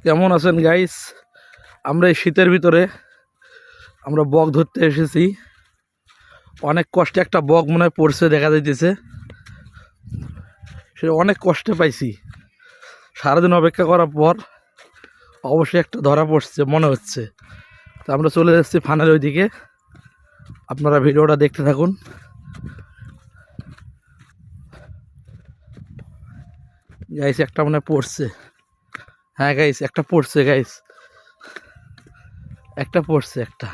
কেমন আছেন গাইস? আমরা এই শীতের ভিতরে আমরা বক ধরতে এসেছি। অনেক কষ্টে একটা বক মনে হয় পড়ছে, দেখা যাইতেছে। সে অনেক কষ্টে পাইছি। সারাদিন অপেক্ষা করার পর অবশ্যই একটা ধরা পড়ছে মনে হচ্ছে। তো আমরা চলে যাচ্ছি ফানের ওইদিকে। আপনারা ভিডিওটা দেখতে থাকুন। গাইস একটা মনে হয় পড়ছে। হ্যাঁ গাইস, একটা পড়ছে গাইস, একটা পড়ছে একটা।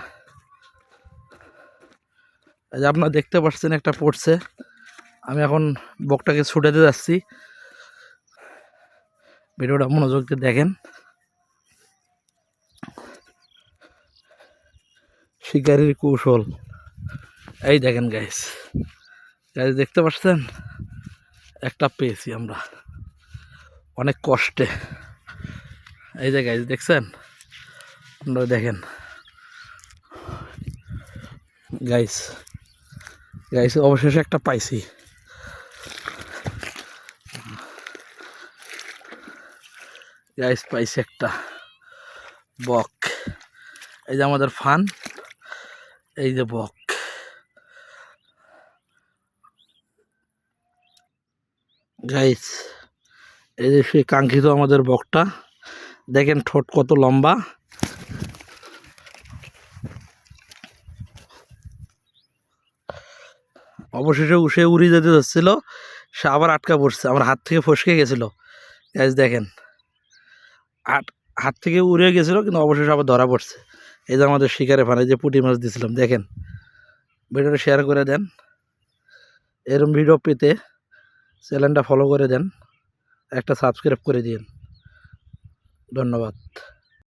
এই যে আপনারা দেখতে পাচ্ছেন একটা পড়ছে। আমি এখন বকটাকে ছুটাতে যাচ্ছি। ভিডিওটা মনোযোগ দিয়ে দেখেন। শিকারির কৌশল এই দেখেন গাইস। গাইস দেখতে পাচ্ছেন একটা পেয়েছি আমরা অনেক কষ্টে। এই যে গাইস দেখছেন, আপনারা দেখেন গাইস। গাইস অবশেষে একটা পাইছি। গাইস পাইছি একটা বক। এই যে আমাদের ফান, এই যে বক। গাইস এই যে সেই কাঙ্ক্ষিত আমাদের বকটা, দেখেন ঠোঁট কত লম্বা। অবশেষে সে উড়ে যেতে যাচ্ছিল, সে আবার আটকা পড়ছে, আমার হাত থেকে ফসকে গেছিল। গাইস দেখেন, হাত থেকে উড়ে গেছিল কিন্তু অবশেষে আবার ধরা পড়ছে। এই যে আমাদের শিকারে ফানে যে পুঁটি মাছ দিয়েছিলাম, দেখেন। ভিডিওটা শেয়ার করে দেন। এরকম ভিডিও পেতে চ্যানেলটা ফলো করে দেন, একটা সাবস্ক্রাইব করে দিন। ধন্যবাদ।